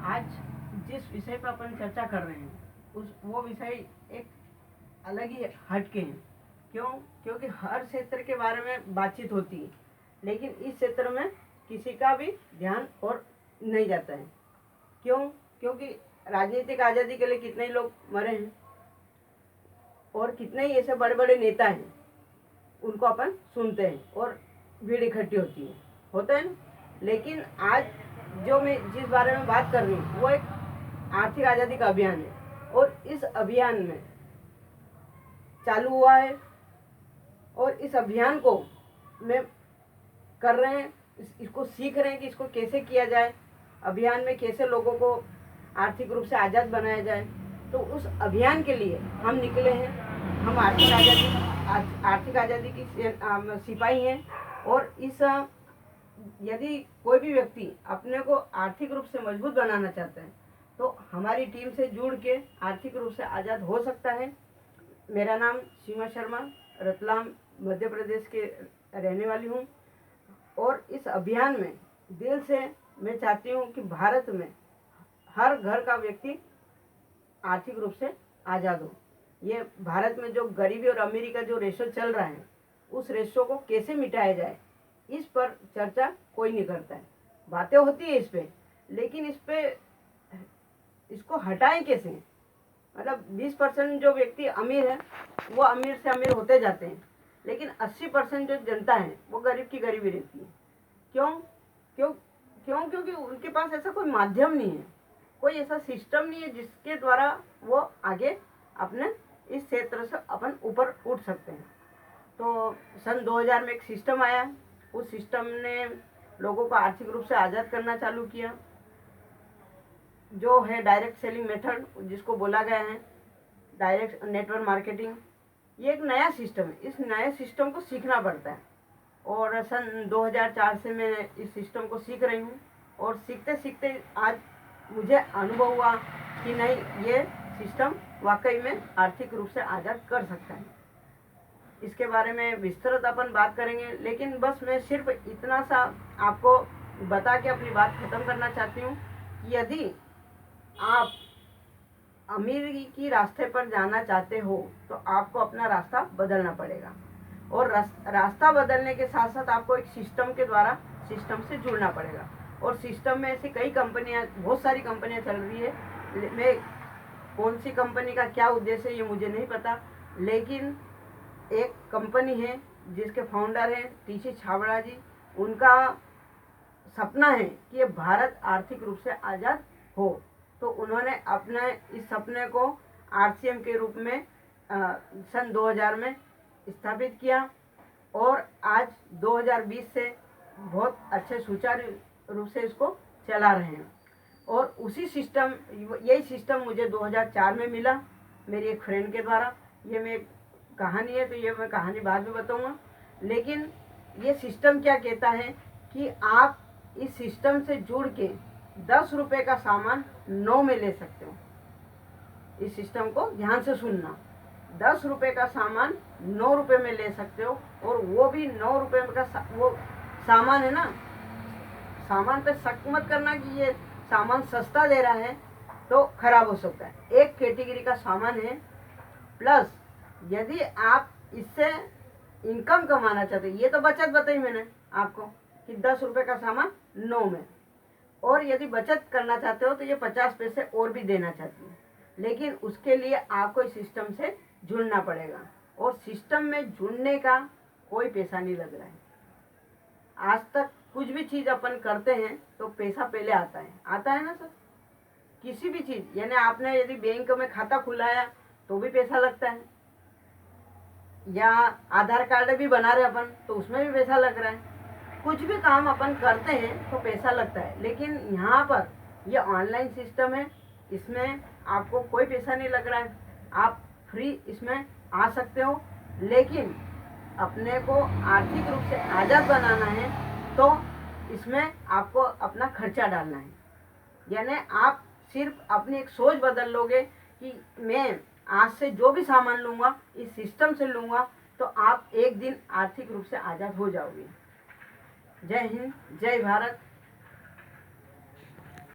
आज जिस विषय पर अपन चर्चा कर रहे हैं वो विषय एक अलग ही हटके हैं। क्यों? क्योंकि हर क्षेत्र के बारे में बातचीत होती है, लेकिन इस क्षेत्र में किसी का भी ध्यान और नहीं जाता है। क्यों? क्योंकि राजनीतिक आज़ादी के लिए कितने लोग मरे हैं और कितने ही ऐसे बड़े बड़े नेता हैं, उनको अपन सुनते हैं और भीड़ इकट्ठी होती है, होता है ना। लेकिन आज जो मैं जिस बारे में बात कर रही हूँ वो एक आर्थिक आज़ादी का अभियान है, और इस अभियान में चालू हुआ है और इस अभियान को में कर रहे हैं, इसको सीख रहे हैं कि इसको कैसे किया जाए, अभियान में कैसे लोगों को आर्थिक रूप से आज़ाद बनाया जाए। तो उस अभियान के लिए हम निकले हैं। हम आर्थिक आज़ादी की सिपाही हैं, और इस यदि कोई भी व्यक्ति अपने को आर्थिक रूप से मजबूत बनाना चाहता है तो हमारी टीम से जुड़ के आर्थिक रूप से आज़ाद हो सकता है। मेरा नाम सीमा शर्मा, रतलाम मध्य प्रदेश के रहने वाली हूँ, और इस अभियान में दिल से मैं चाहती हूँ कि भारत में हर घर का व्यक्ति आर्थिक रूप से आज़ाद हो। ये भारत में जो गरीबी और अमीरी का जो रेशो चल रहा है, उस रेशो को कैसे मिटाया जाए, इस पर चर्चा कोई नहीं करता है। बातें होती है इस पे, लेकिन इसको हटाएं कैसे? मतलब 20% जो व्यक्ति अमीर है वो अमीर से अमीर होते जाते हैं, लेकिन 80% जो जनता है वो गरीब की गरीबी रहती है। क्यों? क्योंकि उनके पास ऐसा कोई माध्यम नहीं है, कोई ऐसा सिस्टम नहीं है जिसके द्वारा वो आगे अपने इस क्षेत्र से अपन ऊपर उठ सकते हैं। तो सन 2000 में एक सिस्टम आया, उस सिस्टम ने लोगों को आर्थिक रूप से आज़ाद करना चालू किया, जो है डायरेक्ट सेलिंग मेथड, जिसको बोला गया है डायरेक्ट नेटवर्क मार्केटिंग। ये एक नया सिस्टम है, इस नए सिस्टम को सीखना पड़ता है, और सन 2004 से मैं इस सिस्टम को सीख रही हूँ। और सीखते सीखते आज मुझे अनुभव हुआ कि नहीं, ये सिस्टम वाकई में आर्थिक रूप से आज़ाद कर सकता है। इसके बारे में विस्तृत अपन बात करेंगे, लेकिन बस मैं सिर्फ इतना सा आपको बता के अपनी बात खत्म करना चाहती हूँ कि यदि आप अमीरी की रास्ते पर जाना चाहते हो तो आपको अपना रास्ता बदलना पड़ेगा, और रास्ता बदलने के साथ साथ आपको एक सिस्टम के द्वारा सिस्टम से जुड़ना पड़ेगा। और सिस्टम में ऐसी कई कंपनियां, बहुत सारी कंपनियां चल रही है। मैं कौन सी कंपनी का क्या उद्देश्य है ये मुझे नहीं पता, लेकिन एक कंपनी है जिसके फाउंडर हैं टीसी छाबड़ा जी। उनका सपना है कि ये भारत आर्थिक रूप से आज़ाद हो, तो उन्होंने अपने इस सपने को आरसीएम के रूप में सन 2000 में स्थापित किया, और आज 2020 से बहुत अच्छे सुचारू रूप से इसको चला रहे हैं। और उसी सिस्टम, यही सिस्टम मुझे 2004 में मिला मेरी एक फ्रेंड के द्वारा। ये मैं कहानी है, तो ये मैं कहानी बाद में बताऊंगा। लेकिन ये सिस्टम क्या कहता है कि आप इस सिस्टम से जुड़ के 10 रुपये का सामान 9 में ले सकते हो। इस सिस्टम को ध्यान से सुनना, 10 रुपये का सामान 9 रुपये में ले सकते हो, और वो भी 9 रुपये का वो सामान है ना। सामान पे शक मत करना कि ये सामान सस्ता दे रहा है तो खराब हो सकता है। एक कैटेगरी का सामान है, प्लस यदि आप इससे इनकम कमाना चाहते हैं, ये तो बचत बताई मैंने आपको कि 10 रुपये का सामान 9 में, और यदि बचत करना चाहते हो तो ये 50 पैसे और भी देना चाहती है। लेकिन उसके लिए आपको इस सिस्टम से जुड़ना पड़ेगा, और सिस्टम में जुड़ने का कोई पैसा नहीं लग रहा है। आज तक कुछ भी चीज़ अपन करते हैं तो पैसा पहले आता है ना सर। किसी भी चीज़, यानी आपने यदि बैंक में खाता खुलाया तो भी पैसा लगता है, या आधार कार्ड भी बना रहे अपन तो उसमें भी पैसा लग रहा है। कुछ भी काम अपन करते हैं तो पैसा लगता है, लेकिन यहाँ पर ये ऑनलाइन सिस्टम है, इसमें आपको कोई पैसा नहीं लग रहा है, आप फ्री इसमें आ सकते हो। लेकिन अपने को आर्थिक रूप से आज़ाद बनाना है तो इसमें आपको अपना खर्चा डालना है। यानी आप सिर्फ अपनी एक सोच बदल लोगे कि मैं आज से जो भी सामान लूँगा इस सिस्टम से लूँगा, तो आप एक दिन आर्थिक रूप से आज़ाद हो जाओगे। जय हिंद, जय भारत।